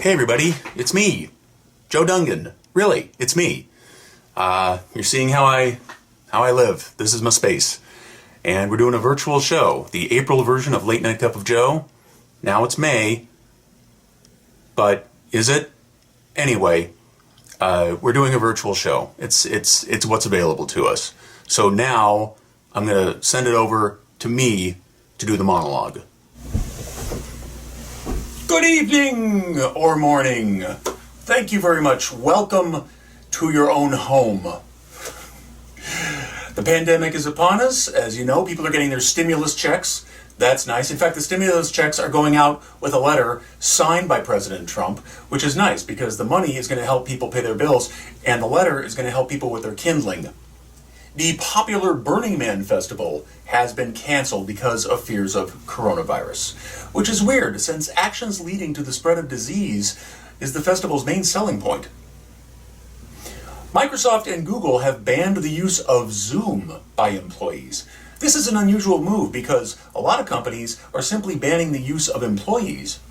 Hey everybody, it's me, Joe Dungan. Really, it's me. You're seeing how I live. This is my space. And we're doing a virtual show, the April version of Late Night Cup of Joe. Now it's May, but is it? Anyway, we're doing a virtual show. It's what's available to us. So now I'm gonna send it over to me to do the monologue. Good evening or morning. Thank you very much. Welcome to your own home. The pandemic is upon us. As you know, people are getting their stimulus checks. That's nice. In fact, the stimulus checks are going out with a letter signed by President Trump, which is nice because the money is going to help people pay their bills, and the letter is going to help people with their kindling. The popular Burning Man festival has been canceled because of fears of coronavirus, which is weird since actions leading to the spread of disease is the festival's main selling point. Microsoft and Google have banned the use of Zoom by employees. This is an unusual move because a lot of companies are simply banning the use of employees.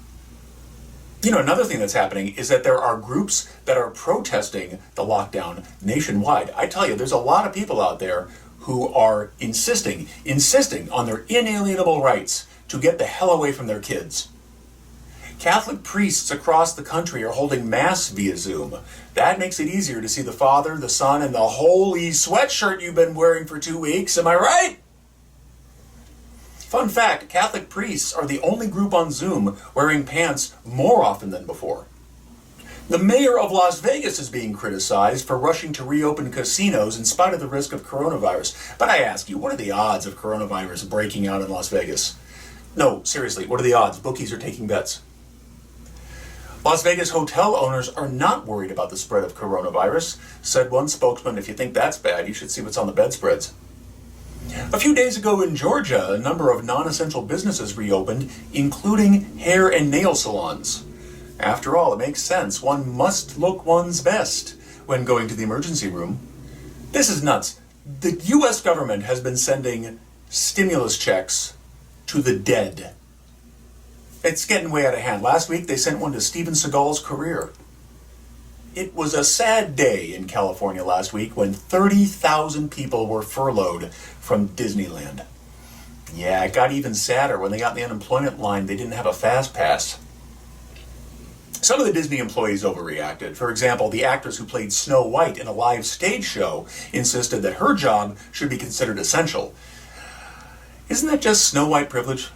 You know, another thing that's happening is that there are groups that are protesting the lockdown nationwide. I tell you, there's a lot of people out there who are insisting on their inalienable rights to get the hell away from their kids. Catholic priests across the country are holding Mass via Zoom. That makes it easier to see the Father, the Son, and the holy sweatshirt you've been wearing for 2 weeks. Am I right? Fun fact, Catholic priests are the only group on Zoom wearing pants more often than before. The mayor of Las Vegas is being criticized for rushing to reopen casinos in spite of the risk of coronavirus. But I ask you, what are the odds of coronavirus breaking out in Las Vegas? No, seriously, what are the odds? Bookies are taking bets. Las Vegas hotel owners are not worried about the spread of coronavirus, said one spokesman. If you think that's bad, you should see what's on the bedspreads. A few days ago in Georgia, a number of non-essential businesses reopened, including hair and nail salons. After all, it makes sense. One must look one's best when going to the emergency room. This is nuts. The U.S. government has been sending stimulus checks to the dead. It's getting way out of hand. Last week, they sent one to Steven Seagal's career. It was a sad day in California last week when 30,000 people were furloughed from Disneyland. Yeah, it got even sadder when they got in the unemployment line. They didn't have a fast pass. Some of the Disney employees overreacted. For example, the actress who played Snow White in a live stage show insisted that her job should be considered essential. Isn't that just Snow White privilege?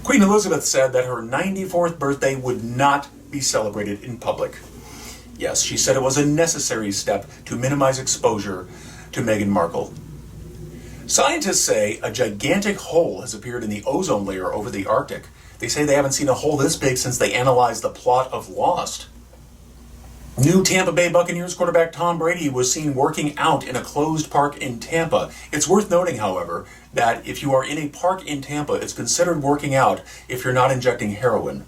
Queen Elizabeth said that her 94th birthday would not be celebrated in public. Yes, she said it was a necessary step to minimize exposure to Meghan Markle. Scientists say a gigantic hole has appeared in the ozone layer over the Arctic. They say they haven't seen a hole this big since they analyzed the plot of Lost. New Tampa Bay Buccaneers quarterback Tom Brady was seen working out in a closed park in Tampa. It's worth noting, however, that if you are in a park in Tampa, it's considered working out if you're not injecting heroin.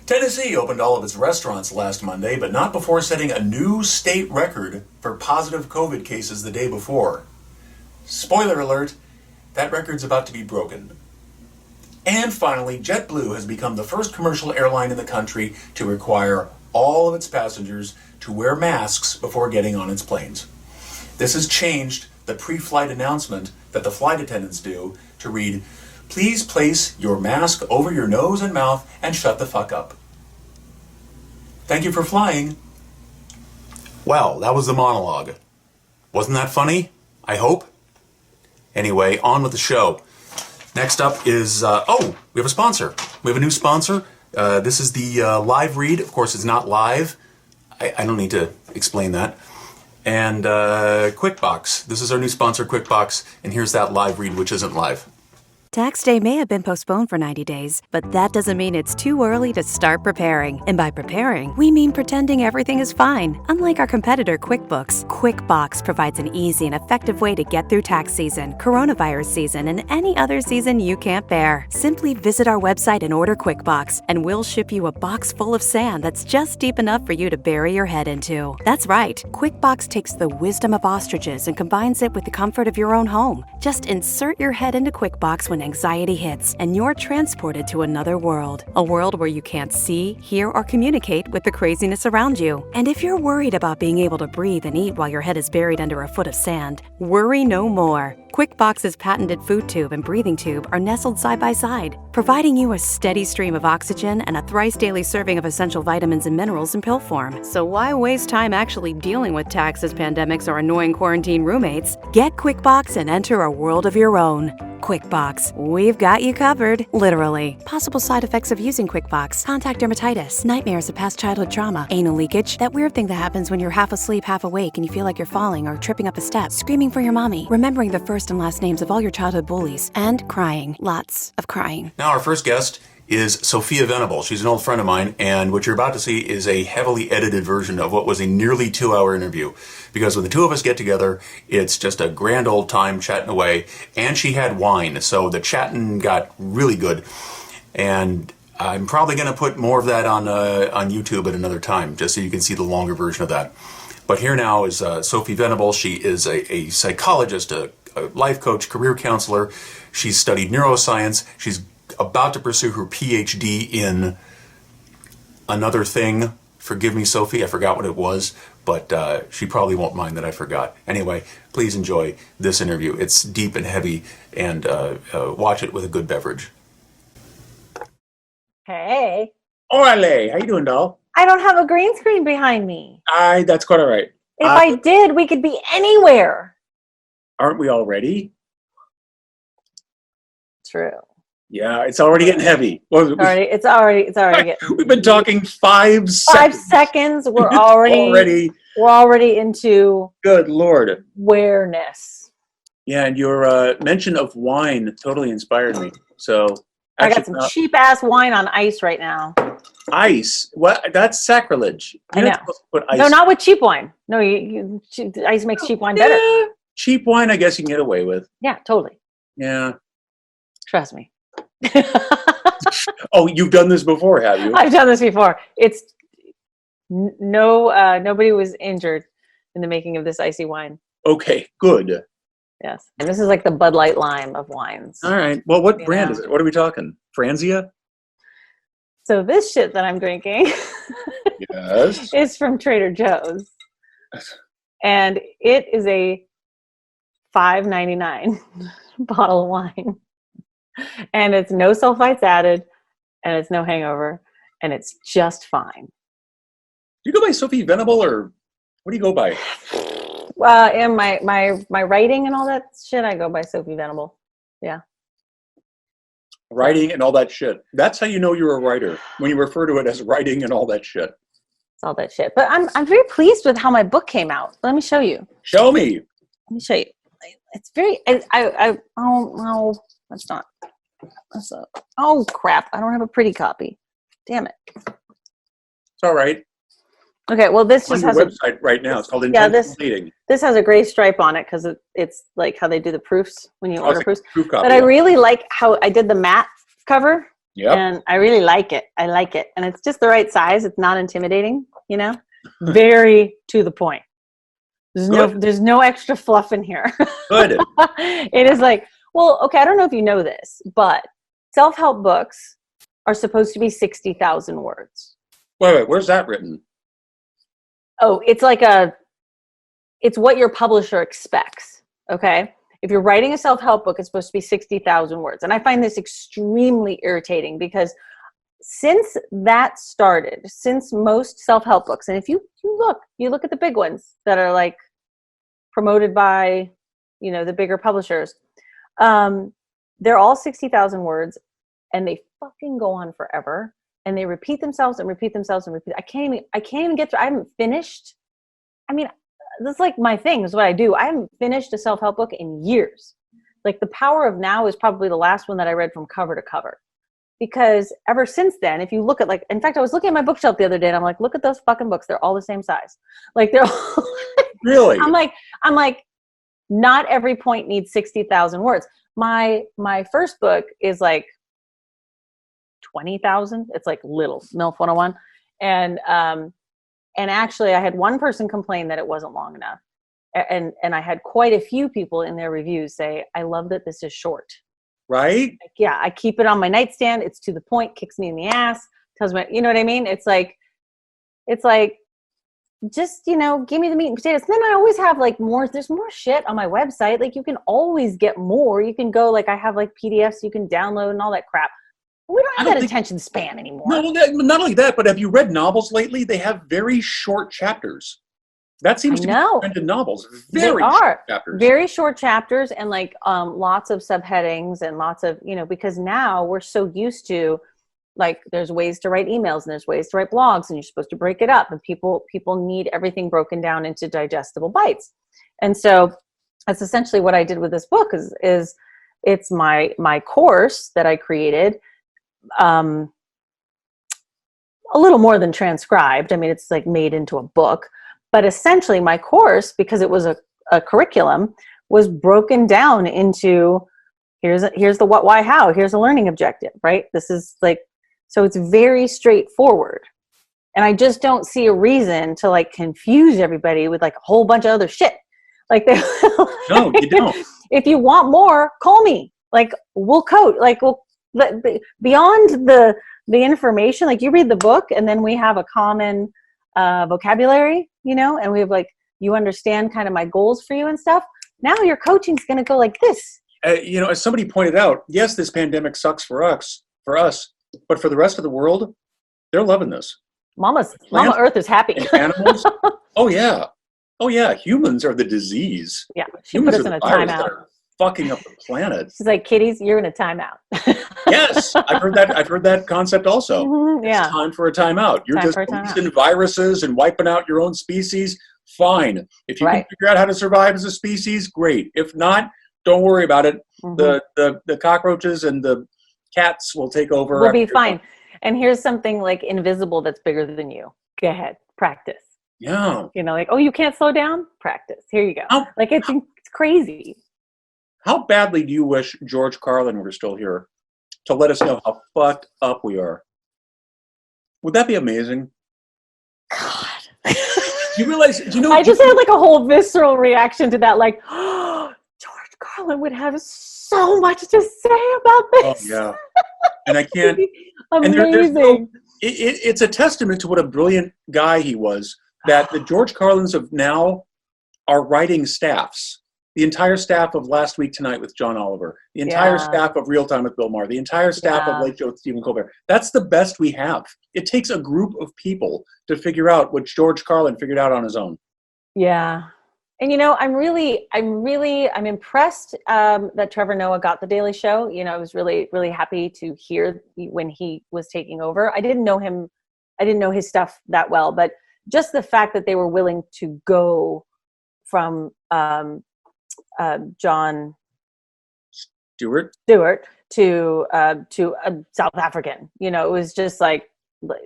Tennessee opened all of its restaurants last Monday, but not before setting a new state record for positive COVID cases the day before. Spoiler alert, that record's about to be broken. And finally, JetBlue has become the first commercial airline in the country to require all of its passengers to wear masks before getting on its planes. This has changed the pre-flight announcement that the flight attendants do to read, "Please place your mask over your nose and mouth and shut the fuck up." Thank you for flying. Well, that was the monologue. Wasn't that funny? I hope. Anyway, on with the show. Next up is, we have a sponsor. We have a new sponsor. This is the live read. Of course, it's not live. I don't need to explain that. And QuickBox. This is our new sponsor, QuickBox. And here's that live read, which isn't live. Tax day may have been postponed for 90 days, but that doesn't mean it's too early to start preparing. And by preparing, we mean pretending everything is fine. Unlike our competitor QuickBooks, QuickBox provides an easy and effective way to get through tax season, coronavirus season, and any other season you can't bear. Simply visit our website and order QuickBox, and we'll ship you a box full of sand that's just deep enough for you to bury your head into. That's right, QuickBox takes the wisdom of ostriches and combines it with the comfort of your own home. Just insert your head into QuickBox when when anxiety hits and you're transported to another world. A world where you can't see, hear, or communicate with the craziness around you. And if you're worried about being able to breathe and eat while your head is buried under a foot of sand, worry no more. QuickBox's patented food tube and breathing tube are nestled side by side, providing you a steady stream of oxygen and a thrice daily serving of essential vitamins and minerals in pill form. So why waste time actually dealing with taxes, pandemics, or annoying quarantine roommates? Get QuickBox and enter a world of your own. QuickBox, we've got you covered, literally. Possible side effects of using QuickBox: contact dermatitis, nightmares of past childhood trauma, anal leakage, that weird thing that happens when you're half asleep, half awake, and you feel like you're falling or tripping up a step, screaming for your mommy, remembering the first and last names of all your childhood bullies, and crying. Lots of crying. Now our first guest is Sophie Venable. She's an old friend of mine, and what you're about to see is a heavily edited version of what was a nearly 2-hour interview. Because when the two of us get together, it's just a grand old time chatting away, and she had wine, so the chatting got really good. And I'm probably going to put more of that on YouTube at another time, just so you can see the longer version of that. But here now is Sophie Venable. She is a psychologist, a life coach, career counselor. She's studied neuroscience. She's about to pursue her PhD in another thing. Forgive me, Sophie, I forgot what it was, but she probably won't mind that I forgot. Anyway, please enjoy this interview. It's deep and heavy, and watch it with a good beverage. Hey. Orale, how you doing, doll? I don't have a green screen behind me. That's quite all right. If I did, we could be anywhere. Aren't we already? True. Yeah, it's already getting heavy. Well, It's already getting. we've been talking 5 seconds. 5 seconds. We're already into. Good Lord. Awareness. Yeah, and your mention of wine totally inspired me. So I got some cheap ass wine on ice right now. Ice? What? That's sacrilege. I know. Put ice. No, not with cheap wine. No, ice makes cheap wine better. Yeah, cheap wine, I guess you can get away with. Yeah, totally. Yeah. Trust me. Oh, you've done this before, have you? I've done this before. It's nobody was injured in the making of this icy wine. Okay, good. Yes. And this is like the Bud Light lime of wines. All right. Well, what brand is it? What are we talking? Franzia? So this shit that I'm drinking Yes. is from Trader Joe's. And it is a $5.99 bottle of wine. And it's no sulfites added, and it's no hangover, and it's just fine. Do you go by Sophie Venable, or what do you go by? And my writing and all that shit, I go by Sophie Venable. Yeah. Writing and all that shit. That's how you know you're a writer, when you refer to it as writing and all that shit. It's all that shit. But I'm very pleased with how my book came out. Let me show you. Show me. Let me show you. It's very. Oh no, that's not. Oh crap! I don't have a pretty copy. Damn it. It's all right. Okay, well this just has a website right now. It's called Intentional Dating. This has a gray stripe on it because it's like how they do the proofs when you order proofs. Proof copy, but I really like how I did the matte cover. Yeah. And I really like it. I like it, and it's just the right size. It's not intimidating, you know. Very to the point. There's no extra fluff in here. Good. It is like, well, okay, I don't know if you know this, but self-help books are supposed to be 60,000 words. Wait, where's that written? Oh, it's what your publisher expects, okay? If you're writing a self-help book, it's supposed to be 60,000 words. And I find this extremely irritating because since that started, since most self-help books, and if you look at the big ones that are like promoted by, the bigger publishers, they're all 60,000 words, and they fucking go on forever, and they repeat themselves and repeat themselves and repeat. I can't even get through. I haven't finished. I mean, that's like my thing is what I do. I haven't finished a self-help book in years. Like The Power of Now is probably the last one that I read from cover to cover. Because ever since then, if you look at in fact, I was looking at my bookshelf the other day and I'm like, look at those fucking books. They're all the same size. Like they're all Really? I'm like, not every point needs 60,000 words. My first book is like 20,000. It's like little MILF 101. And actually I had one person complain that it wasn't long enough. And I had quite a few people in their reviews say, I love that this is short. right? Like, yeah, I keep it on my nightstand. It's to the point, kicks me in the ass, tells me, you know what I mean? It's like, just, you know, give me the meat and potatoes. And then I always have like there's more shit on my website. Like you can always get more. You can go, like I have like PDFs you can download and all that crap. We don't have that attention span anymore. No, not only that, but have you read novels lately? They have very short chapters. That seems to be the trend in novels. Very short chapters. Very short chapters, and like lots of subheadings and lots of, you know, because now we're so used to, like, there's ways to write emails and there's ways to write blogs, and you're supposed to break it up, and people need everything broken down into digestible bites. And so that's essentially what I did with this book is it's my course that I created, a little more than transcribed. I mean, it's like made into a book, but essentially my course, because it was a curriculum, was broken down into here's the what, why, how, here's a learning objective, right? This is like, so it's very straightforward. And I just don't see a reason to like confuse everybody with like a whole bunch of other shit. Like, no, you don't. If you want more, call me. Like, we'll code. Like, beyond the information, like you read the book and then we have a common vocabulary, you know, and we have like, you understand kind of my goals for you and stuff. Now your coaching's going to go like this. You know, as somebody pointed out, yes, this pandemic sucks for us, but for the rest of the world, they're loving this. Mama Earth is happy. Animals. Oh yeah. Humans are the disease. Yeah. She Humans put us in a virus timeout. that are fucking up the planet. She's like, kiddies, you're in a timeout. Yes, I've heard that concept also. Mm-hmm, yeah. It's time for a timeout. You're just releasing viruses and wiping out your own species. Fine. If you can figure out how to survive as a species, great. If not, don't worry about it. Mm-hmm. The cockroaches and the cats will take over. We'll be fine. And here's something like invisible that's bigger than you. Go ahead, practice. Yeah. You know, like, oh, you can't slow down? Practice. Here you go. Like, it's crazy. How badly do you wish George Carlin were still here to let us know how fucked up we are? Would that be amazing? God. You realize, I just had like a whole visceral reaction to that. Like, oh, George Carlin would have so much to say about this. Oh, yeah. And I can't. Amazing. It's a testament to what a brilliant guy he was, that the George Carlins of now are writing staffs. The entire staff of Last Week Tonight with John Oliver, the entire staff of Real Time with Bill Maher, the entire staff of Late Show with Stephen Colbert. That's the best we have. It takes a group of people to figure out what George Carlin figured out on his own. Yeah. And, you know, I'm impressed that Trevor Noah got The Daily Show. You know, I was really, really happy to hear when he was taking over. I didn't know his stuff that well, but just the fact that they were willing to go from John Stewart to a South African. You know, it was just like,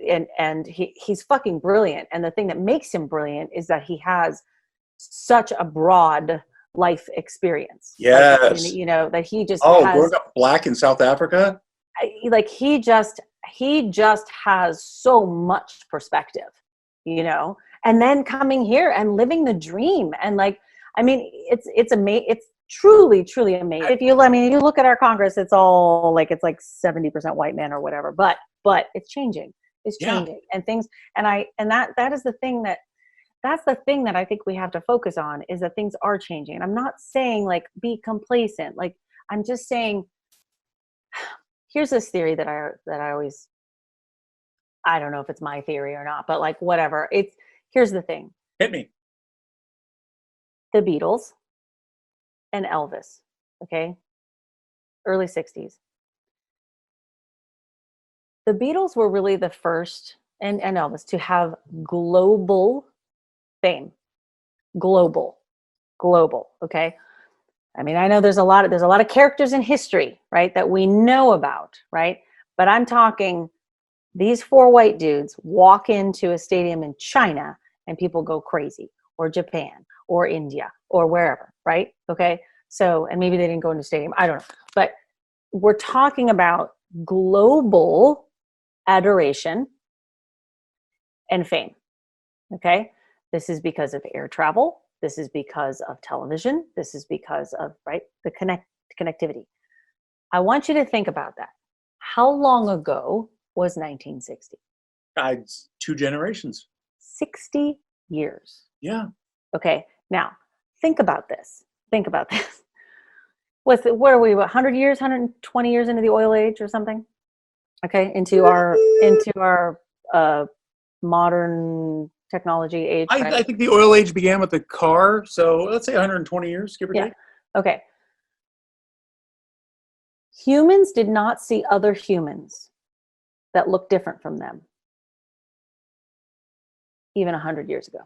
and he's fucking brilliant. And the thing that makes him brilliant is that he has such a broad life experience. Yes. Like, you know, that he just growing up black in South Africa. He just has so much perspective, you know, and then coming here and living the dream. And like, I mean, it's amazing. It's truly, truly amazing. If you look at our Congress, it's all like, it's like 70% white men or whatever, but it's changing. It's changing and things. And that is the thing that's the thing that I think we have to focus on, is that things are changing. And I'm not saying like be complacent. Like, I'm just saying, here's this theory that I always, I don't know if it's my theory or not, but like, whatever. Here's the thing. Hit me. The Beatles and Elvis, okay? Early 60s. The Beatles were really the first, and Elvis, to have global fame. Global, okay? I mean, I know there's a lot of characters in history, right, that we know about, right? But I'm talking, these four white dudes walk into a stadium in China and people go crazy, or Japan, or India, or wherever, right? Okay. So, and maybe they didn't go into a stadium, I don't know. But we're talking about global adoration and fame. Okay. This is because of air travel. This is because of television. This is because of, right, the connectivity. I want you to think about that. How long ago was 1960? 2 generations. 60 years. Yeah. Okay. Now, think about this. Think about this. What are we, 100 years, 120 years into the oil age or something? Okay, into our modern technology age. Right? I think the oil age began with the car, so let's say 120 years, give or take. Okay. Humans did not see other humans that looked different from them even 100 years ago.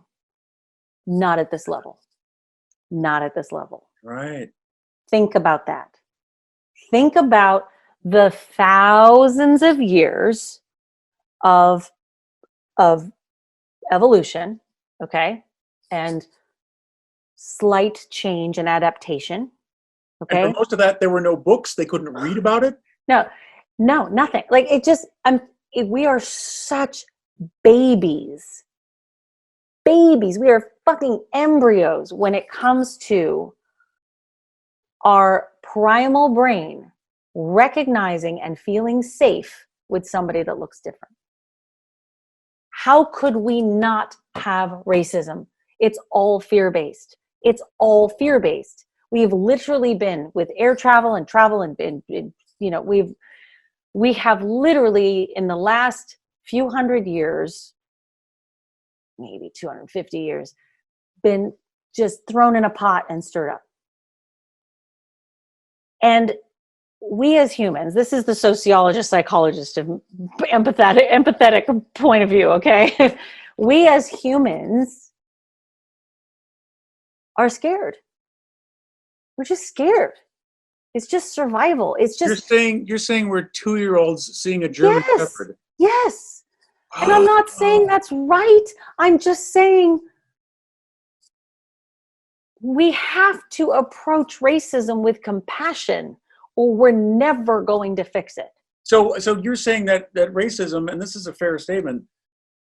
Not at this level. Not at this level. Right. Think about that. Think about the thousands of years of evolution, okay, and slight change and adaptation, okay. And for most of that, there were no books. They couldn't read about it. No, nothing. Like it just, we are such babies. Babies. We are fucking embryos when it comes to our primal brain recognizing and feeling safe with somebody that looks different. How could we not have racism? It's all fear-based. It's all fear-based. We've literally been with air travel and been, you know, we have literally in the last few hundred years, maybe 250 years, been just thrown in a pot and stirred up. And we as humans, this is the sociologist, psychologist of empathetic point of view, okay? We as humans are scared. We're just scared. It's just survival. It's just you're saying we're 2-year-olds seeing a German Shepherd. Yes. And I'm not saying that's right. I'm just saying we have to approach racism with compassion, or we're never going to fix it. So you're saying that racism, and this is a fair statement,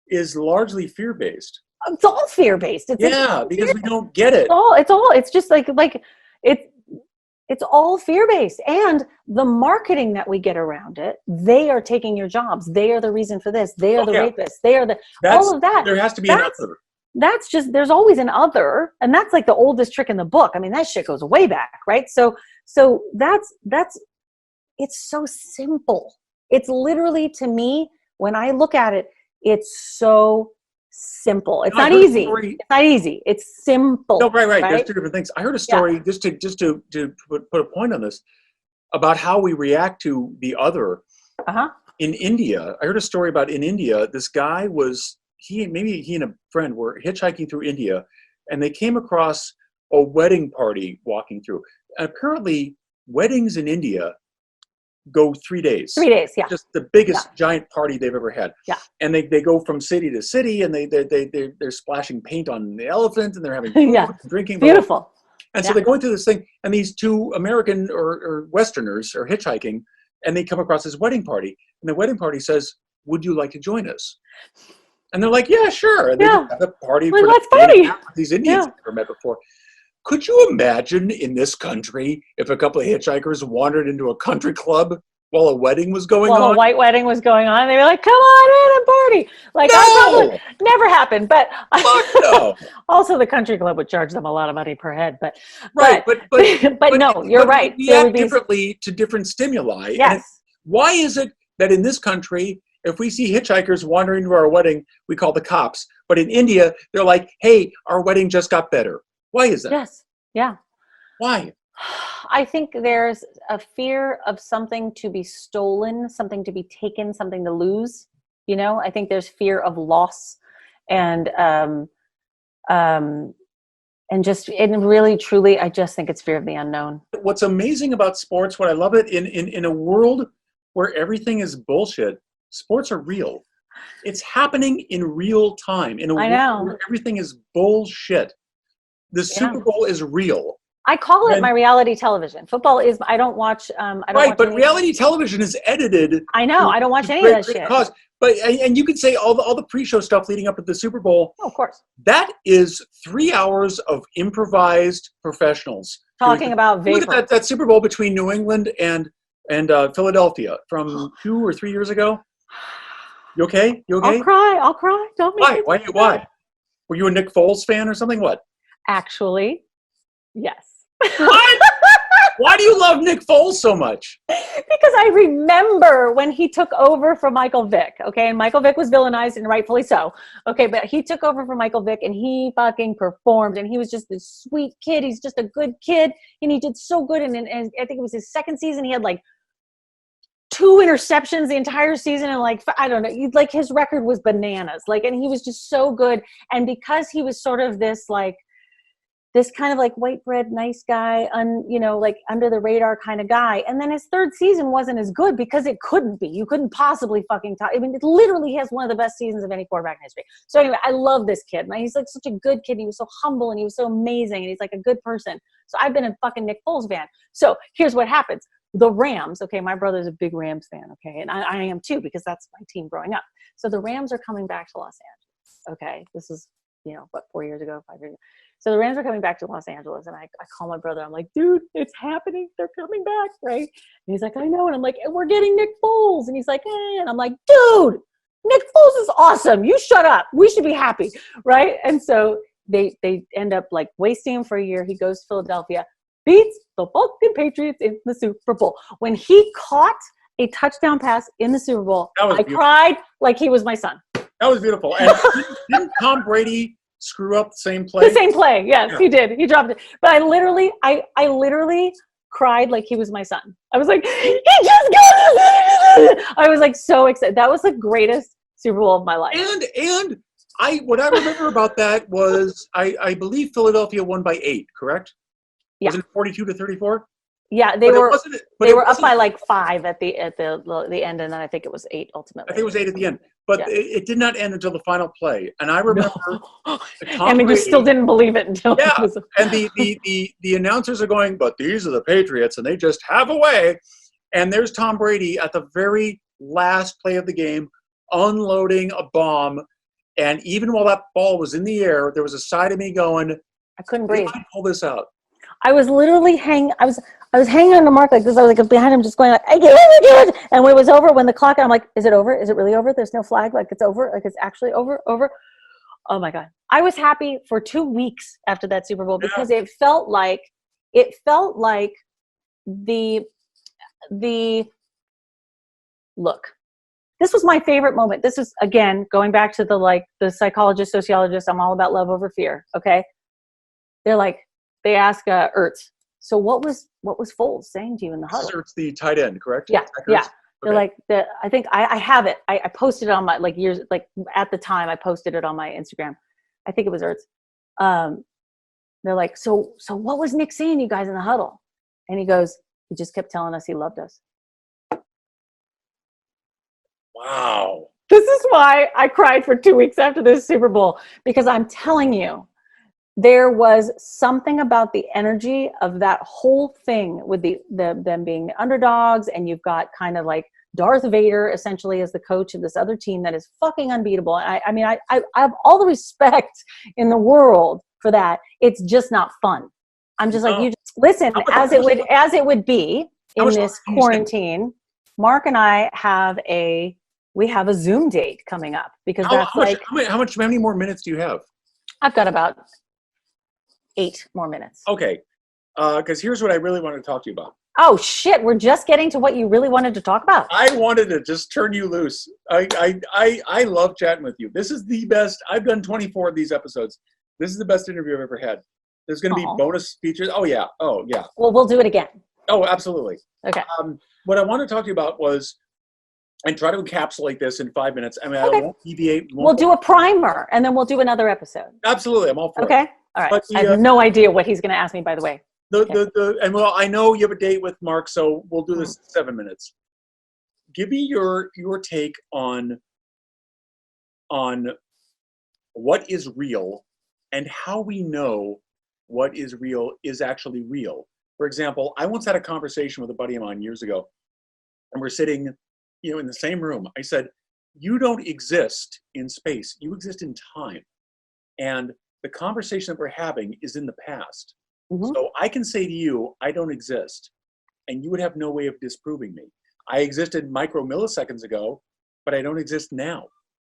is largely fear-based. It's all fear-based. Because we don't get it. It's just like it's all fear-based. And the marketing that we get around it, they are taking your jobs. They are the reason for this. They are the rapists. They are all of that. There has to be an other. That's just, there's always an other. And that's like the oldest trick in the book. I mean, that shit goes way back, right? So that's, it's so simple. It's literally, to me, when I look at it, it's so simple. It's not easy. It's not easy. It's simple. No, right. There's two different things. I heard a story, just to put a point on this, about how we react to the other. In India. I heard a story about in India, this guy was, he and a friend were hitchhiking through India, and they came across a wedding party walking through. And apparently, weddings in India go 3 days. 3 days, yeah. Just the biggest giant party they've ever had. Yeah. And they go from city to city, and they're splashing paint on the elephant, and they're having food and drinking. Beautiful. And so they're going through this thing, and these two American or Westerners are hitchhiking, and they come across this wedding party, and the wedding party says, "Would you like to join us?" And they're like, "Yeah, sure." And they have a party for these Indians I've never met before. Could you imagine in this country if a couple of hitchhikers wandered into a country club while a wedding was going on? While a white wedding was going on, they were like, "Come on in and party!" Like, no! Never happened. But no. Also, the country club would charge them a lot of money per head. But no, you're right. We react differently to different stimuli. Yes. Why is it that in this country, if we see hitchhikers wandering to our wedding, we call the cops? But in India, they're like, "Hey, our wedding just got better." Why is that? Yes. Yeah. Why? I think there's a fear of something to be stolen, something to be taken, something to lose. You know, I think there's fear of loss, and really, truly, I just think it's fear of the unknown. What's amazing about sports, what I love it, in a world where everything is bullshit, sports are real. It's happening in real time. In a world where everything is bullshit. The Super Bowl is real. I call it my reality television. Football is, I don't watch. But reality television is edited. I know. I don't watch any of that shit. But you could say all the pre-show stuff leading up to the Super Bowl. Oh, of course. That is 3 hours of improvised professionals talking about vapor. Look at that Super Bowl between New England and and Philadelphia from 2 or 3 years ago. You okay? You okay? I'll cry. Don't make me Why? Were you a Nick Foles fan or something? What? Actually, yes. What? Why do you love Nick Foles so much? Because I remember when he took over from Michael Vick, okay? And Michael Vick was villainized, and rightfully so. Okay, but he took over from Michael Vick, and he fucking performed, and he was just this sweet kid. He's just a good kid, and he did so good. And I think it was his second season. He had like 2 interceptions the entire season, and like, I don't know, like his record was bananas. Like, and he was just so good. And because he was sort of this like, this kind of like white bread, nice guy, like under the radar kind of guy. And then his third season wasn't as good because it couldn't be. You couldn't possibly fucking talk. I mean, it literally has one of the best seasons of any quarterback in history. So anyway, I love this kid. Man, he's like such a good kid. He was so humble and he was so amazing and he's like a good person. So I've been a fucking Nick Foles fan. So here's what happens. The Rams, okay, my brother's a big Rams fan, okay, and I am too because that's my team growing up. So the Rams are coming back to Los Angeles, okay? This is, 4 years ago, 5 years ago. So the Rams are coming back to Los Angeles, and I call my brother. I'm like, dude, it's happening. They're coming back, right? And he's like, I know. And I'm like, we're getting Nick Foles. And he's like, eh. And I'm like, dude, Nick Foles is awesome. You shut up. We should be happy, right? And so they end up like wasting him for a year. He goes to Philadelphia, beats the fucking Patriots in the Super Bowl. When he caught a touchdown pass in the Super Bowl, I cried like he was my son. That was beautiful. And didn't Tom Brady screw up the same play? The same play, yes, yeah. He did. He dropped it. But I literally cried like he was my son. I was like, he just got it! I was like so excited. That was the greatest Super Bowl of my life. And what I remember about that was I believe Philadelphia won by 8, correct? Yeah. Was it 42-34? Yeah, they were up by like 5 at the end, and then I think it was 8 ultimately. I think it was 8 at the end, but yeah. It did not end until the final play. And I remember, and you still didn't believe it until it was. And the announcers are going, but these are the Patriots, and they just have a way. And there's Tom Brady at the very last play of the game, unloading a bomb. And even while that ball was in the air, there was a side of me going, I couldn't breathe. I pull this out. I was literally I was hanging on the mark like this. I was like behind him, just going like, I get it. And when it was over, when the clock, I'm like, is it over? Is it really over? There's no flag. Like it's over. Like it's actually over. Oh my God. I was happy for 2 weeks after that Super Bowl because it felt like the look. This was my favorite moment. This is, again, going back to the psychologist, sociologist. I'm all about love over fear. Okay. They're like, they ask Ertz, so what was Foles saying to you in the huddle? Ertz, the tight end, correct? Yeah, yeah. They're like, I think I have it. I posted it on my at the time I posted it on my Instagram. I think it was Ertz. They're like, so what was Nick saying to you guys in the huddle? And he goes, he just kept telling us he loved us. Wow. This is why I cried for 2 weeks after this Super Bowl, because I'm telling you, there was something about the energy of that whole thing with them being the underdogs, and you've got kind of like Darth Vader essentially as the coach of this other team that is fucking unbeatable. I mean, I have all the respect in the world for that. It's just not fun. I'm just like, you just listen, as it would be in this quarantine. Mark and I have a Zoom date coming up because how many more minutes do you have? I've got about 8 more minutes. Okay. Because here's what I really wanted to talk to you about. Oh, shit. We're just getting to what you really wanted to talk about. I wanted to just turn you loose. I love chatting with you. This is the best. I've done 24 of these episodes. This is the best interview I've ever had. There's going to be bonus features. Oh, yeah. Oh, yeah. Well, we'll do it again. Oh, absolutely. Okay. What I want to talk to you about was, and try to encapsulate this in 5 minutes. I mean, I won't deviate. We'll do a primer, and then we'll do another episode. Absolutely. I'm all for it. Okay. All right. I have no idea what he's going to ask me, by the way. I know you have a date with Mark, so we'll do this in 7 minutes. Give me your take on what is real and how we know what is real is actually real. For example, I once had a conversation with a buddy of mine years ago, and we're sitting, in the same room. I said, "You don't exist in space. You exist in time." And the conversation that we're having is in the past. Mm-hmm. So I can say to you, I don't exist. and you would have no way of disproving me. I existed micromilliseconds ago, but I don't exist now.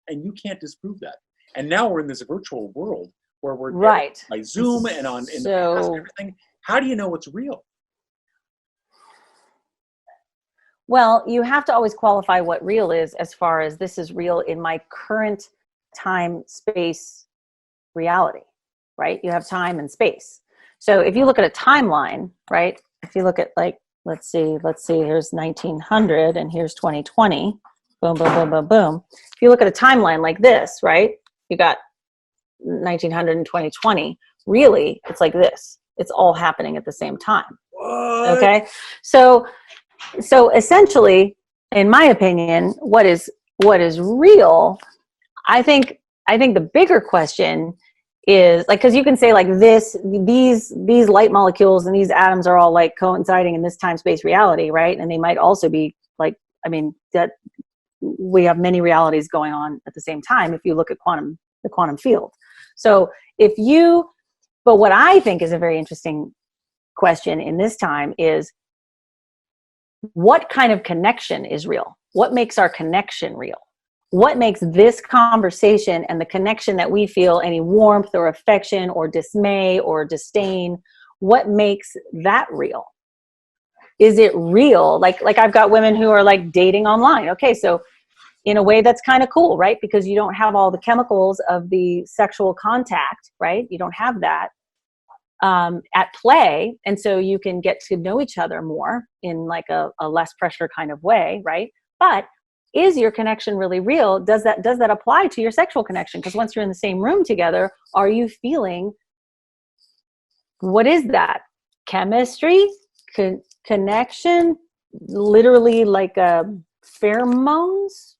And you can't disprove that. And now we're in this virtual world where we're right by Zoom and in the past and everything. How do you know what's real? Well, you have to always qualify what real is, as far as this is real in my current time, space, reality, right? You have time and space. So if you look at a timeline, right? If you look at, like, let's see, here's 1900 and here's 2020, boom, boom, boom, boom, boom. If you look at a timeline like this, right? You got 1900 and 2020. Really, it's like this. It's all happening at the same time. What? Okay? So essentially, in my opinion, what is real, I think the bigger question is, like, because you can say, like, these light molecules and these atoms are all, like, coinciding in this time space reality, right? And they might also be, like, I mean, that we have many realities going on at the same time if you look at the quantum field. So but what I think is a very interesting question in this time is, what kind of connection is real? What makes our connection real? What makes this conversation and the connection that we feel, any warmth or affection or dismay or disdain, what makes that real? Is it real? Like I've got women who are, like, dating online. Okay, so in a way that's kind of cool, right? Because you don't have all the chemicals of the sexual contact, right? You don't have that at play. And so you can get to know each other more in, like, a less pressure kind of way, right? But is your connection really real? Does that apply to your sexual connection? Because once you're in the same room together, are you feeling, what is that? Chemistry? Connection? Literally, like, pheromones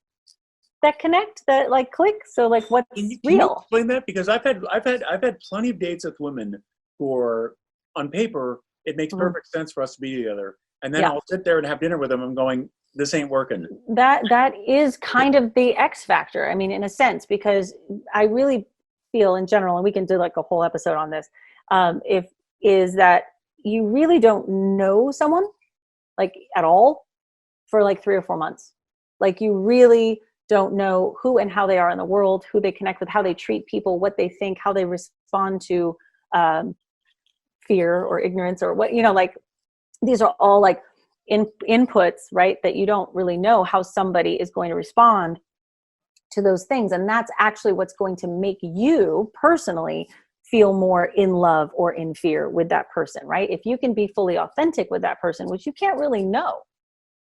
that connect, that, like, click? So, like, what's Can you real? explain that? Because I've had plenty of dates with women who are, on paper, it makes perfect sense for us to be together. And then I'll sit there and have dinner with them. I'm going, this ain't working. That is kind of the X factor. I mean, in a sense, because I really feel in general, and we can do, like, a whole episode on this, is that you really don't know someone, like, at all for, like, 3 or 4 months. Like, you really don't know who and how they are in the world, who they connect with, how they treat people, what they think, how they respond to fear or ignorance, or what, like, these are all, like, inputs, right? That you don't really know how somebody is going to respond to those things. And that's actually what's going to make you personally feel more in love or in fear with that person, right? If you can be fully authentic with that person, which you can't really know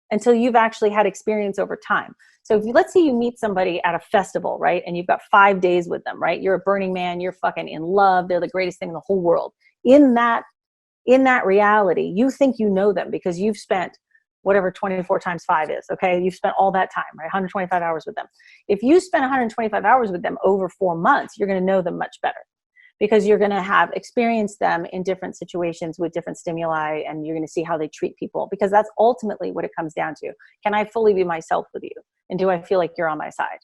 until you've actually had experience over time. So let's say you meet somebody at a festival, right? And you've got 5 days with them, right? You're a Burning Man, you're fucking in love. They're the greatest thing in the whole world. In that reality, you think you know them because you've spent whatever 24 times 5 is, okay? You've spent all that time, right? 125 hours with them. If you spend 125 hours with them over 4 months, you're going to know them much better, because you're going to have experienced them in different situations with different stimuli, and you're going to see how they treat people, because that's ultimately what it comes down to. Can I fully be myself with you? And do I feel like you're on my side?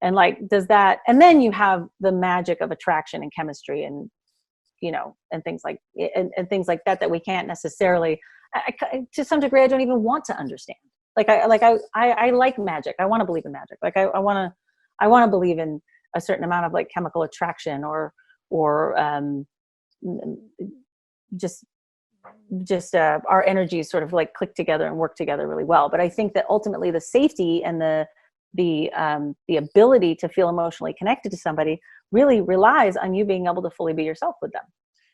And, like, and then you have the magic of attraction and chemistry and, and things like, and things like that we can't necessarily, to some degree, I don't even want to understand. I like magic. I want to believe in magic. Like, I want to believe in a certain amount of, like, chemical attraction or just our energies sort of, like, click together and work together really well. But I think that ultimately the safety and the ability to feel emotionally connected to somebody really relies on you being able to fully be yourself with them.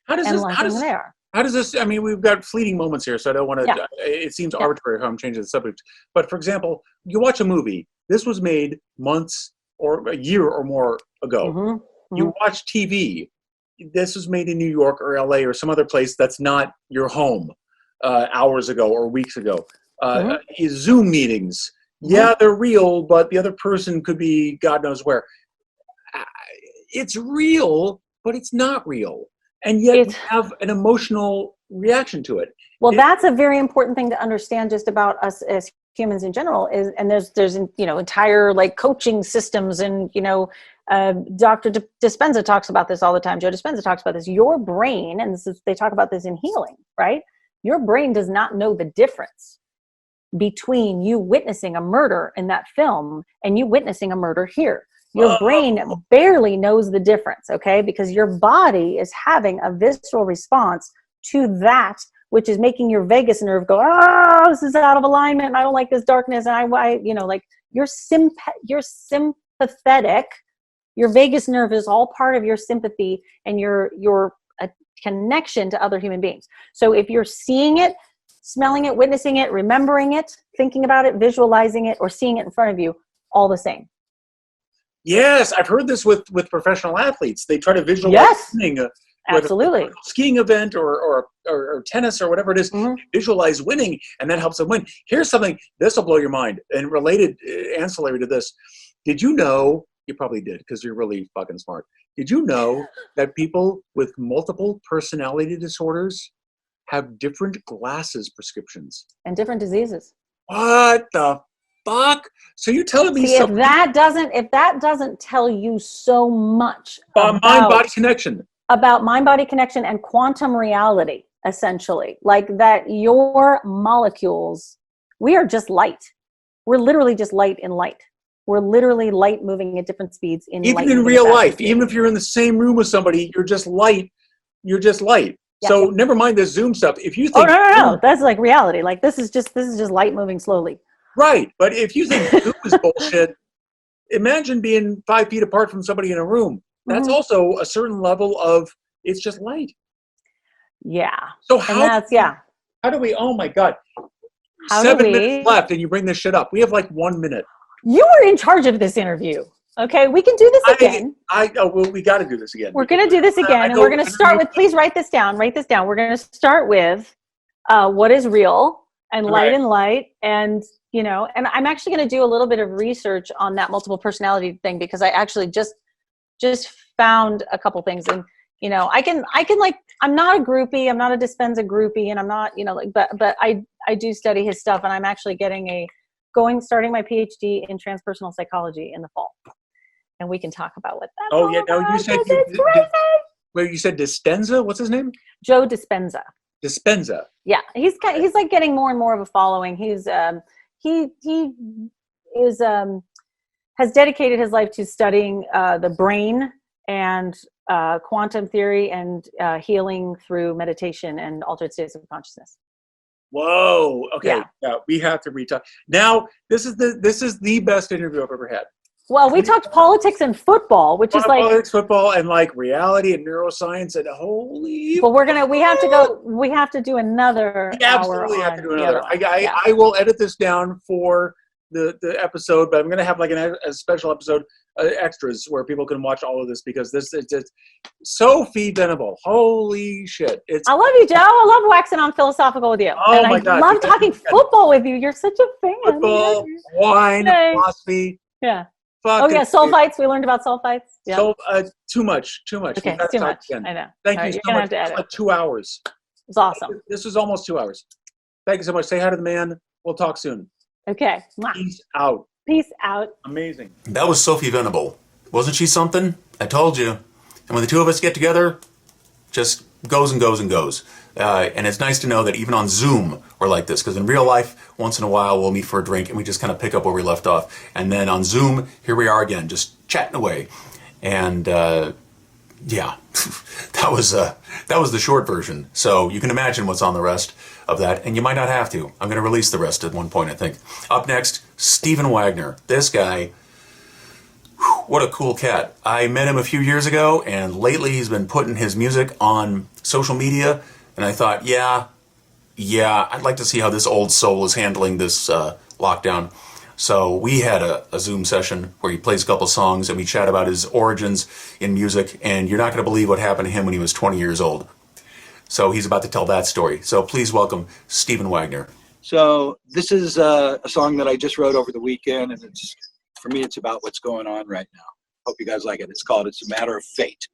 How does this, I mean, we've got fleeting moments here, so I don't want to, it seems arbitrary how I'm changing the subject. But for example, you watch a movie, this was made months or a year or more ago. Mm-hmm. You watch TV, this was made in New York or LA or some other place that's not your home hours ago or weeks ago. Zoom meetings, they're real, but the other person could be God knows where. It's real, but it's not real. And yet we have an emotional reaction to it. Well, that's a very important thing to understand just about us as humans in general. And there's entire, like, coaching systems, and Dr. Dispenza talks about this all the time. Joe Dispenza talks about this. Your brain, and they talk about this in healing, right? Your brain does not know the difference between you witnessing a murder in that film and you witnessing a murder here. Your brain barely knows the difference, okay? Because your body is having a visceral response to that, which is making your vagus nerve go, oh, this is out of alignment. I don't like this darkness. And I like you're sympathetic. Your vagus nerve is all part of your sympathy and your connection to other human beings. So if you're seeing it, smelling it, witnessing it, remembering it, thinking about it, visualizing it, or seeing it in front of you, all the same. Yes, I've heard this with professional athletes. They try to visualize winning absolutely a skiing event or tennis or whatever it is. Visualize winning, and that helps them win. Here's something, this will blow your mind, and related, ancillary to this. Did you know, you probably did because you're really fucking smart. Did you know that people with multiple personality disorders have different glasses prescriptions? And different diseases. What the fuck? So you're telling me if that doesn't tell you so much about mind-body connection. About mind-body connection and quantum reality, essentially. Like that your molecules, we are just light. We're literally just light in light. We're literally light moving at different speeds in even in real life. Even if you're in the same room with somebody, you're just light. You're just light. Yeah. So never mind this Zoom stuff. If you think no, that's like reality. Like this is just light moving slowly. Right, but if you think Zoom is bullshit, imagine being 5 feet apart from somebody in a room. That's also a certain level of it's just light. Yeah. So how do we? Oh my God! 7 minutes left, and you bring this shit up. We have like 1 minute. You were in charge of this interview. Okay, we can do this again. We got to do this again. We're going to do this again, and we're going to start with. Please write this down. Write this down. We're going to start with what is real and light and light, and and I'm actually going to do a little bit of research on that multiple personality thing because I actually just found a couple things, and I can like, I'm not a groupie, I'm not a Dispenza groupie, and I'm not but I do study his stuff, and I'm actually starting my PhD in transpersonal psychology in the fall, and we can talk about what that. Oh yeah, no, you said you said Dispenza. What's his name? Joe Dispenza. Dispenza. Yeah, he's like getting more and more of a following. He's he is has dedicated his life to studying the brain and quantum theory and healing through meditation and altered states of consciousness. Whoa. Okay. Yeah, we have to retalk. Now, this is the best interview I've ever had. Well, we talked politics and football, which is like politics, football, and like reality and neuroscience and holy. But we have to do another. We absolutely have to do another. I will edit this down for the episode, but I'm going to have like a special episode extras where people can watch all of this because this is just Sophie Venable. Holy shit! I love you, Joe. I love waxing on philosophical with you. Oh my God! I love talking football with you. You're such a fan. Football, wine, philosophy. Yeah. Sulfites. We learned about sulfites. Yeah. So too much. Okay, too much. I know. Thank you so much. It's like 2 hours. It's awesome. This was almost 2 hours. Thank you so much. Say hi to the man. We'll talk soon. Okay. Peace out. Peace out. Amazing. That was Sophie Venable. Wasn't she something? I told you. And when the two of us get together, just goes and goes and goes. And it's nice to know that even on Zoom, we're like this. Because in real life, once in a while, we'll meet for a drink and we just kind of pick up where we left off. And then on Zoom, here we are again, just chatting away. And that was the short version. So you can imagine what's on the rest of that. And you might not have to. I'm going to release the rest at one point, I think. Up next, Stephen Wagner. This guy, what a cool cat. I met him a few years ago, and lately he's been putting his music on social media. And I thought, yeah, I'd like to see how this old soul is handling this lockdown. So we had a Zoom session where he plays a couple songs and we chat about his origins in music. And you're not going to believe what happened to him when he was 20 years old. So he's about to tell that story. So please welcome Stephen Wagner. So this is a song that I just wrote over the weekend. And for me, it's about what's going on right now. Hope you guys like it. It's called It's a Matter of Fate.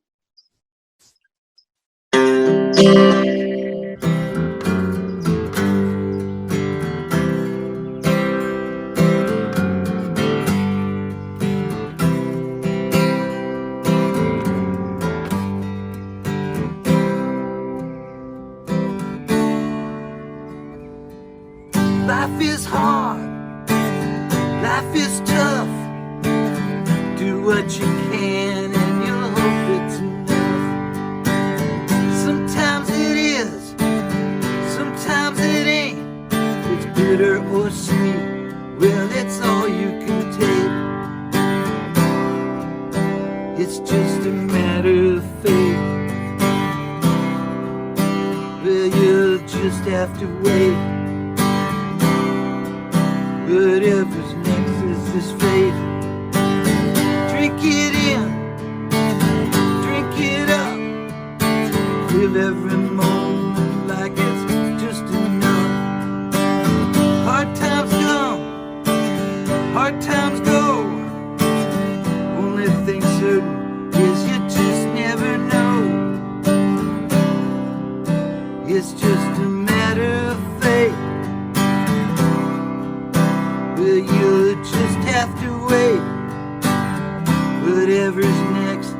what you can and you'll hope it's enough. Sometimes it is, sometimes it ain't. It's bitter or sweet, well, it's all you can take. It's just a matter of fate. Well, you'll just have to wait. Whatever's next is this fate. Drink it in, drink it up. Live every moment like it's just enough. Hard times come, hard times go. Only thing certain is you just never know. It's just a matter of fate. Well, you'll just have to wait. Whatever's next,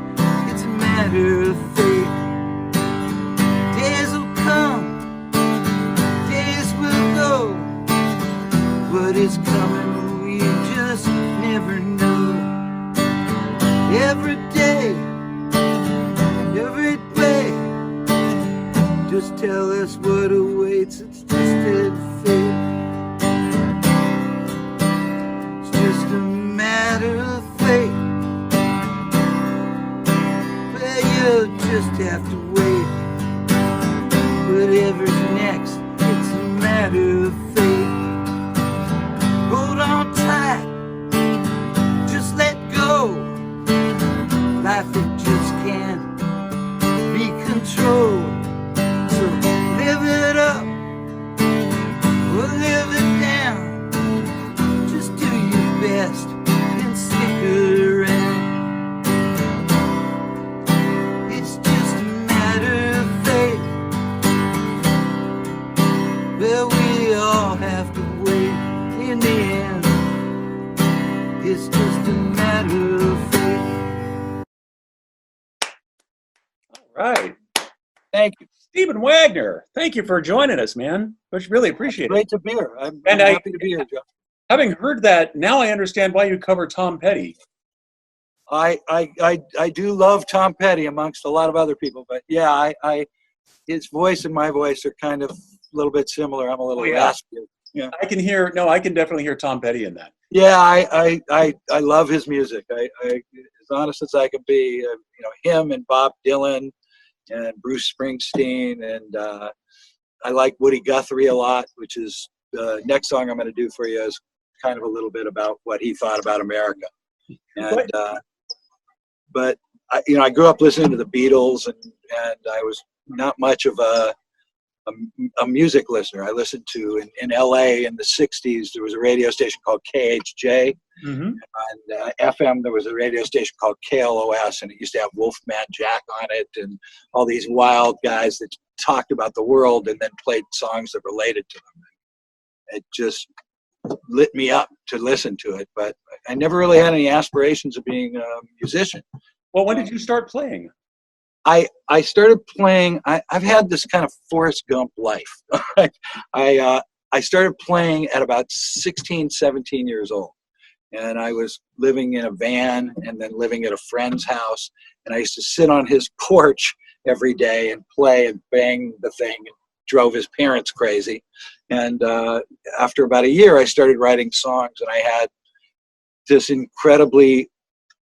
it's a matter of fate. Days will come, days will go. What is coming, we just never know. Every day, every way, just tell us what awaits. It's just that fate. It's just a matter of fate. Well, you'll just have to wait. Whatever's next, it's a matter of fate. Hold on tight, just let go. Life, it just can't be controlled. So live it up or live it down. Just do your best and stick around. It's just a matter of fate. Well, we all have to wait in the end. It's just a matter of fate. Right. Thank you. Stephen Wagner, thank you for joining us, man. We really appreciate it. Great to be here. I'm And happy to be here, Joe. Having heard that, now I understand why you cover Tom Petty. I do love Tom Petty amongst a lot of other people, but yeah, his voice and my voice are kind of a little bit similar. I'm a little raspy. Yeah. I can definitely hear Tom Petty in that. Yeah, I love his music. I as honest as I can be. Him and Bob Dylan and Bruce Springsteen, and I like Woody Guthrie a lot, which is the next song I'm going to do for you is kind of a little bit about what he thought about America. And but I grew up listening to the Beatles, and I was not much of a music listener. I listened to in LA in the 60s, there was a radio station called KHJ. Mm-hmm. And FM, there was a radio station called KLOS, and it used to have Wolfman Jack on it and all these wild guys that talked about the world and then played songs that related to them. It just lit me up to listen to it, but I never really had any aspirations of being a musician. Well, when did you start playing? I started playing. I've had this kind of Forrest Gump life. I started playing at about 16, 17 years old. And I was living in a van and then living at a friend's house. And I used to sit on his porch every day and play and bang the thing. And drove his parents crazy. And after about a year, I started writing songs. And I had this incredibly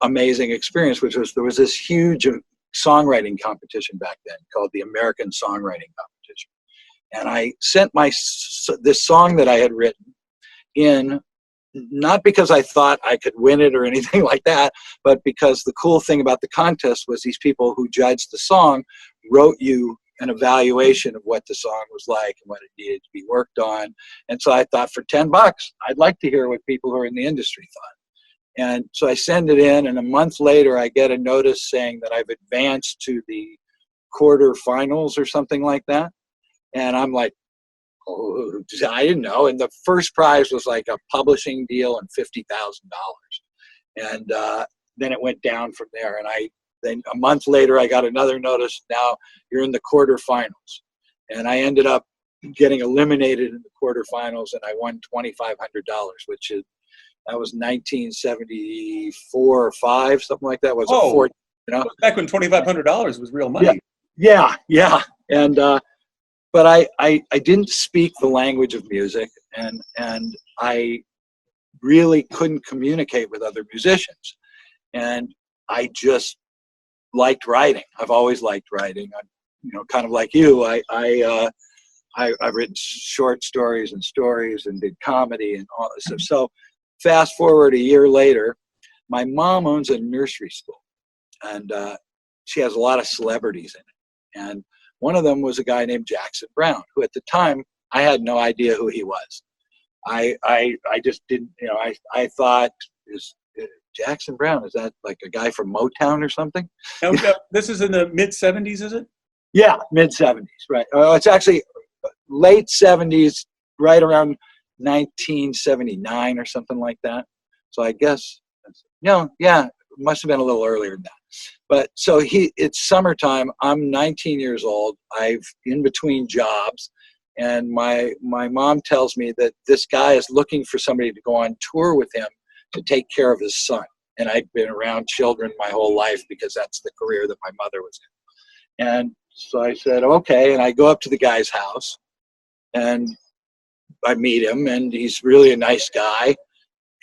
amazing experience, which was there was this huge songwriting competition back then called the American Songwriting Competition. And I sent this song that I had written in, not because I thought I could win it or anything like that, but because the cool thing about the contest was these people who judged the song wrote you an evaluation of what the song was like and what it needed to be worked on. And so I thought, for $10, I'd like to hear what people who are in the industry thought. And so I send it in, and a month later I get a notice saying that I've advanced to the quarterfinals or something like that. And I'm like, oh, I didn't know. And the first prize was like a publishing deal and $50,000. And then it went down from there. And then a month later, I got another notice. Now you're in the quarterfinals. And I ended up getting eliminated in the quarterfinals, and I won $2,500, which is, That was 1974 or 5, something like that. Was a Oh, fort, you know? back when $2,500 was real money. Yeah. And but I didn't speak the language of music, and I really couldn't communicate with other musicians, and I just liked writing. I've always liked writing. I, you know, kind of like you. I've written short stories and did comedy and all this stuff. So fast forward a year later, my mom owns a nursery school, and she has a lot of celebrities in it. And one of them was a guy named Jackson Brown, who at the time I had no idea who he was. I just didn't, you know, I thought, is Jackson Brown, is that like a guy from Motown or something? Now, this is in the mid-'70s, is it? Yeah, mid-'70s, right. It's actually late 70s, right around 1979 or something like that. So I guess, yeah, it must have been a little earlier than that. But so it's summertime. I'm 19 years old. I've in between jobs, and my mom tells me that this guy is looking for somebody to go on tour with him to take care of his son. And I'd been around children my whole life because that's the career that my mother was in. And so I said, okay. And I go up to the guy's house, and I meet him, and he's really a nice guy.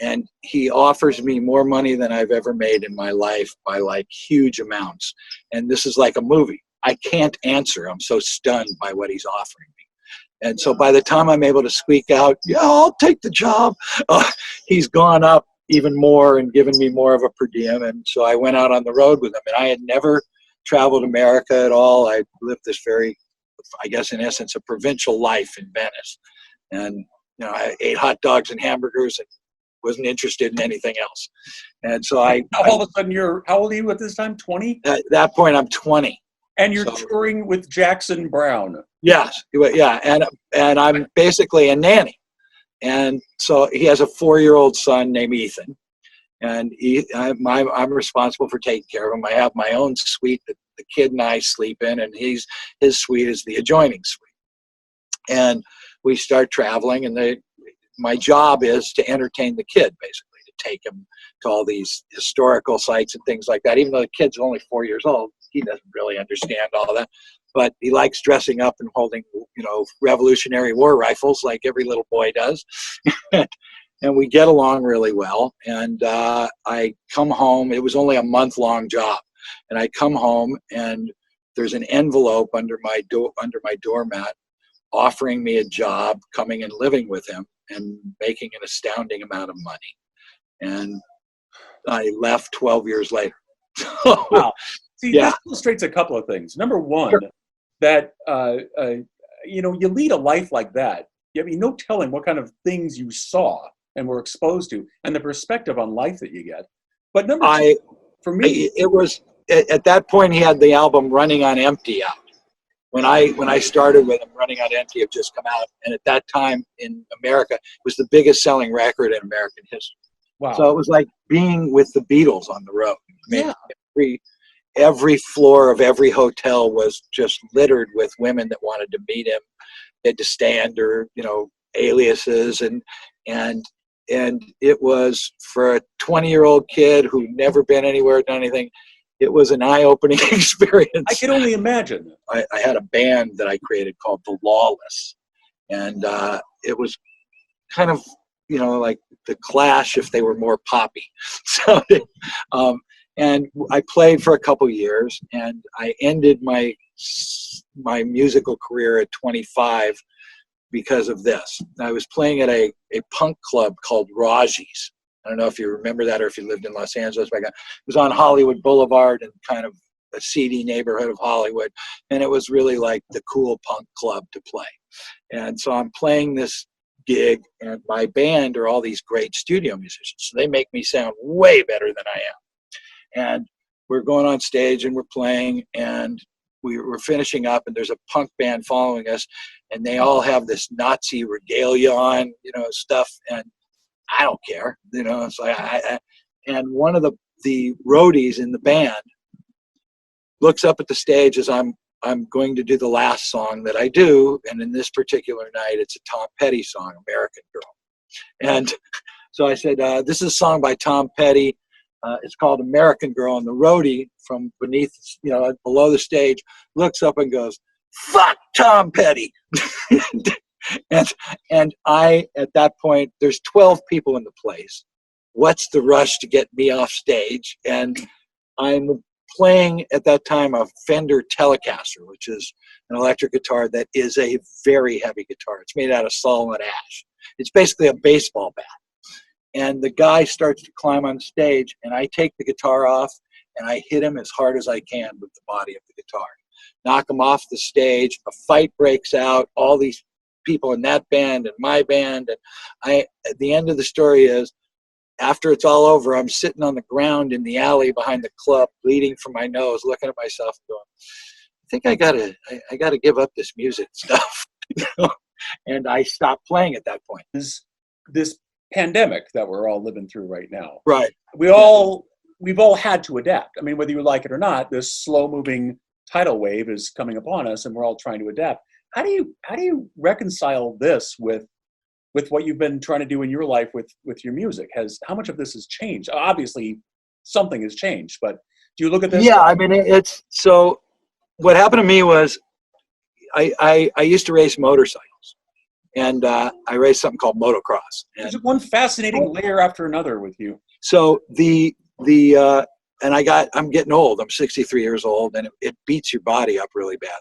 And he offers me more money than I've ever made in my life by like huge amounts. And this is like a movie. I can't answer. I'm so stunned by what he's offering me. And so by the time I'm able to squeak out, yeah, I'll take the job, he's gone up even more and given me more of a per diem. And so I went out on the road with him, and I had never traveled America at all. I lived this very, I guess in essence, a provincial life in Venice. And, you know, I ate hot dogs and hamburgers and wasn't interested in anything else. And so all of a sudden how old are you at this time? 20? At that point, I'm 20. And you're touring with Jackson Brown. Yes, yeah, and I'm basically a nanny. And so he has a 4-year-old son named Ethan, and I'm responsible for taking care of him. I have my own suite that the kid and I sleep in, and his suite is the adjoining suite. And we start traveling, and my job is to entertain the kid, basically, to take him to all these historical sites and things like that. Even though the kid's only 4 years old, he doesn't really understand all that. But he likes dressing up and holding, you know, Revolutionary War rifles like every little boy does. And we get along really well. And I come home. It was only a month-long job. And I come home, and there's an envelope under my doormat offering me a job coming and living with him and making an astounding amount of money. And I left 12 years later. Wow. See, yeah. This illustrates a couple of things. Number one, Sure. that, you know, you lead a life like that. I mean, no telling what kind of things you saw and were exposed to and the perspective on life that you get. But number two, for me, it was at that point he had the album Running on Empty out. When I started with him, Running on Empty had just come out, and at that time in America, it was the biggest selling record in American history. wow. So it was like being with the Beatles on the road. I mean, Yeah. every floor of every hotel was just littered with women that wanted to meet him. They had to stay under, you know, aliases, and it was for a 20-year-old kid who'd never been anywhere, done anything. It was an eye-opening experience. I can only imagine. I had a band that I created called The Lawless, and it was kind of, you know, like the Clash if they were more poppy. So, and I played for a couple years, and I ended my musical career at 25 because of this. I was playing at a punk club called Raji's. I don't know if you remember that or if you lived in Los Angeles. But it was on Hollywood Boulevard in kind of a seedy neighborhood of Hollywood. And it was really like the cool punk club to play. And so I'm playing this gig, and my band are all these great studio musicians. So they make me sound way better than I am. And we're going on stage and we're playing, and we're finishing up, and there's a punk band following us, and they all have this Nazi regalia on, you know, stuff. And I don't care, you know. So and one of the roadies in the band looks up at the stage as I'm going to do the last song that I do, and in this particular night, it's a Tom Petty song, "American Girl." And So I said, this is a song by Tom Petty. It's called American Girl. And the roadie from beneath, below the stage looks up and goes, "Fuck Tom Petty." and I, at that point, there's 12 people in the place. What's the rush to get me off stage? And I'm playing at that time a Fender Telecaster, which is an electric guitar that is a very heavy guitar. It's made out of solid ash. It's basically a baseball bat. And the guy starts to climb on stage, and I take the guitar off, and I hit him as hard as I can with the body of the guitar. Knock him off the stage. A fight breaks out. All these people in that band and my band. And the end of the story is, after it's all over, I'm sitting on the ground in the alley behind the club, bleeding from my nose, looking at myself and going, I think I gotta give up this music stuff. And I stopped playing at that point. This pandemic that we're all living through right now. Right. We've all had to adapt. I mean, whether you like it or not, this slow-moving tidal wave is coming upon us, and we're all trying to adapt. How do you reconcile this with what you've been trying to do in your life with your music? How much of this has changed? Obviously, something has changed, but do you look at this? Yeah, I mean, it's so. What happened to me was, I used to race motorcycles, and I raced something called motocross. There's one fascinating layer after another with you. So and I'm getting old. I'm 63 years old, and it beats your body up really badly.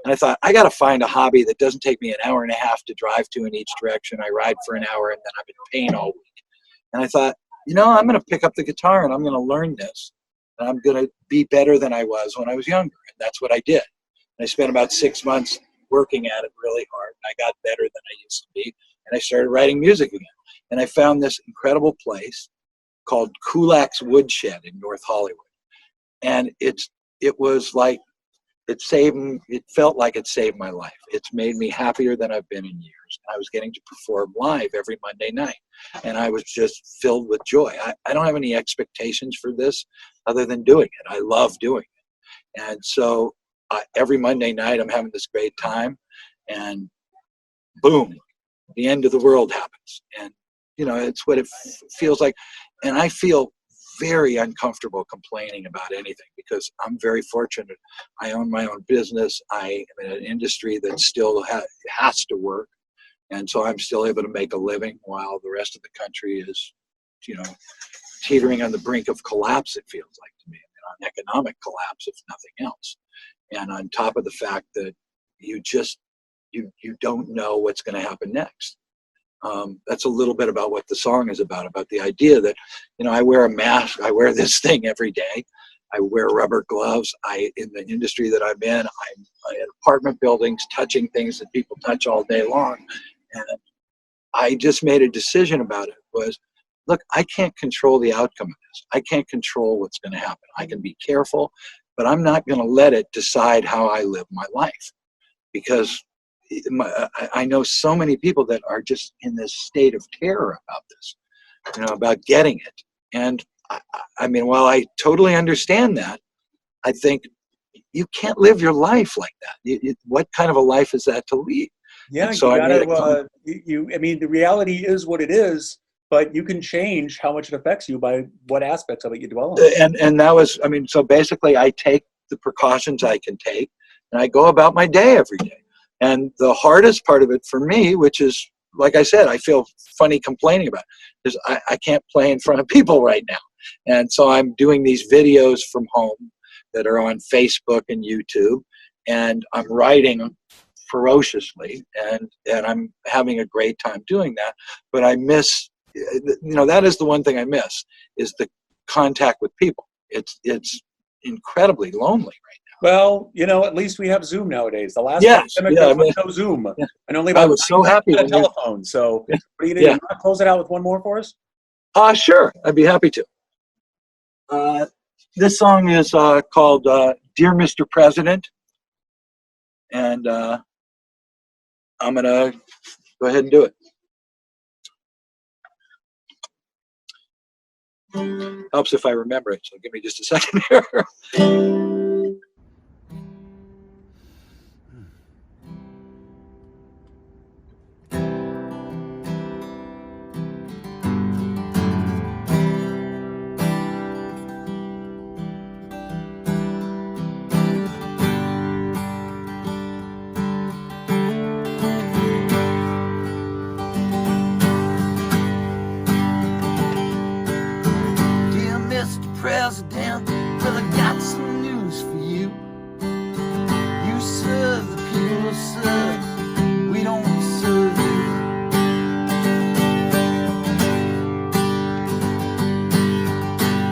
And I thought, I got to find a hobby that doesn't take me an hour and a half to drive to in each direction. I ride for an hour, and then I'm in pain all week. And I thought, I'm going to pick up the guitar, and I'm going to learn this. And I'm going to be better than I was when I was younger. And that's what I did. And I spent about 6 months working at it really hard. And I got better than I used to be. And I started writing music again. And I found this incredible place called Kulak's Woodshed in North Hollywood. And it felt like it saved my life. It's made me happier than I've been in years. I was getting to perform live every Monday night, and I was just filled with joy. I don't have any expectations for this other than doing it. I love doing it. And so every Monday night I'm having this great time, and boom, the end of the world happens. And it's what it feels like. And I feel very uncomfortable complaining about anything because I'm very fortunate. I own my own business. I am in an industry that still has to work. And so I'm still able to make a living while the rest of the country is, teetering on the brink of collapse, it feels like to me. I mean, on economic collapse, if nothing else. And on top of the fact that you don't know what's going to happen next. That's a little bit about what the song is about the idea that, I wear a mask, I wear this thing every day. I wear rubber gloves. In the industry that I'm in apartment buildings, touching things that people touch all day long. And I just made a decision about it look, I can't control the outcome of this. I can't control what's going to happen. I can be careful, but I'm not going to let it decide how I live my life, because I know so many people that are just in this state of terror about this, about getting it. And I mean, while I totally understand that, I think you can't live your life like that. What kind of a life is that to lead? Yeah, so the reality is what it is, but you can change how much it affects you by what aspects of it you dwell on. And that was, so basically I take the precautions I can take, and I go about my day every day. And the hardest part of it for me, which is, like I said, I feel funny complaining about it, is I can't play in front of people right now. And so I'm doing these videos from home that are on Facebook and YouTube, and I'm writing ferociously, and I'm having a great time doing that. But I miss, that is the one thing I miss, is the contact with people. It's incredibly lonely right now. Well, at least we have Zoom nowadays. The last pandemic was no Zoom, and only about I was so happy a telephone. So, what do you do? You want to close it out with one more for us? Sure, I'd be happy to. This song is called "Dear Mr. President," and I'm gonna go ahead and do it. Helps if I remember it. So give me just a second here. president. Well, I got some news for you. You serve the people, serve. We don't serve you.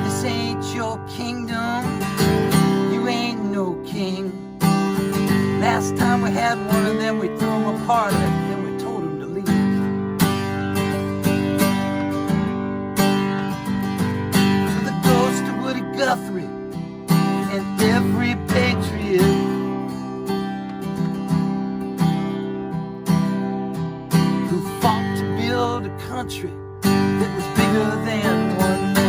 This ain't your kingdom. You ain't no king. Last time we had one of them, we threw him a party, then we told him to leave. For the ghost of Woody Guthrie and every patriot who fought to build a country that was bigger than one man.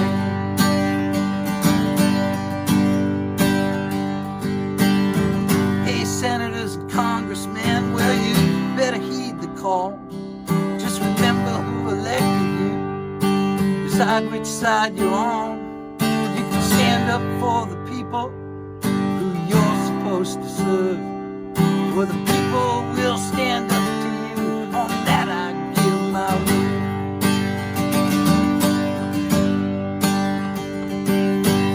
Hey, senators and congressmen, well, you better heed the call. Just remember who elected you. Decide which side you're on. You can stand up for the people who you're supposed to serve. For the people will stand up to you. On that I give my word.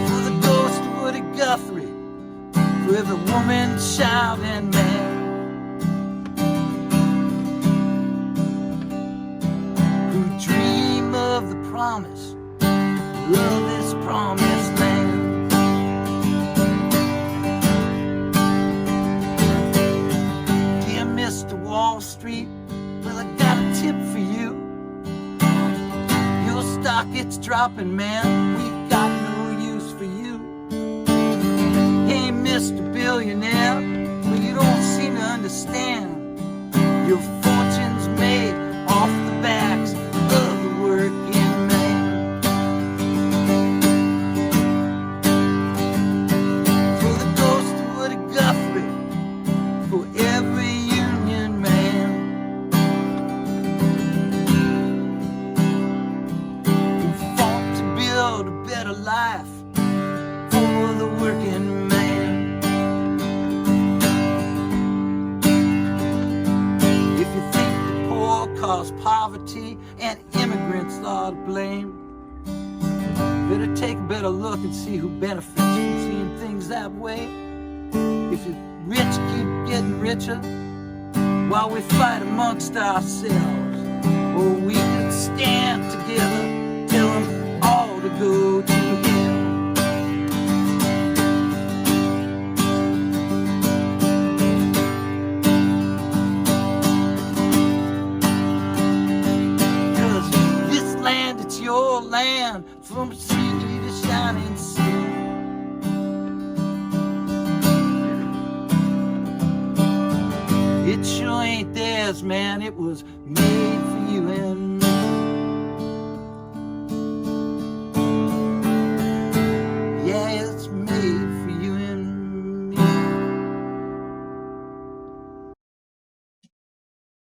For the ghost of Woody Guthrie, for every woman, child, and man who dream of the promise of this promised land. Dear Mr. Wall Street, well, I got a tip for you. Your stock, it's dropping, man. We got no use for you. Hey, Mr. Billionaire, well, you don't seem to understand. Your fortune's made off the backs of the working man. For the ghost of Woody Guthrie, for every union man who fought to build a better life for the working man. If you think the poor cause poverty and immigrants are to blame, better take a better look and see who benefits from seeing things that way. If the rich keep getting richer while we fight amongst ourselves, or we could stand together, tell them all to go to hell. Cause this land, it's your land, from sea to shining sea. It sure ain't theirs, man. It was made for you and me. Yeah, it's made for you and me.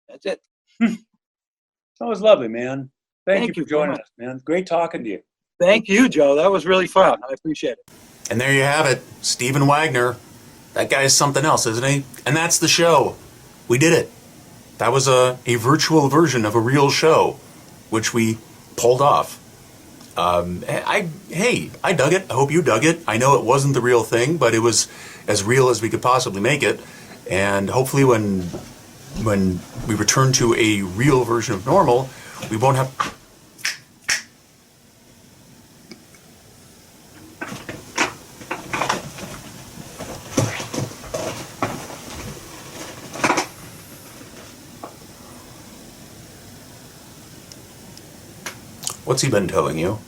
That's it. That was lovely, man. Thank you Thank you for joining very us, man. Great talking to you. Thank you, Joe. That was really fun. I appreciate it. And there you have it, Stephen Wagner. That guy is something else, isn't he? And that's the show. We did it. That was a virtual version of a real show, which we pulled off. I dug it. I hope you dug it. I know it wasn't the real thing, but it was as real as we could possibly make it. And hopefully when we return to a real version of normal, we won't have... What's he been telling you?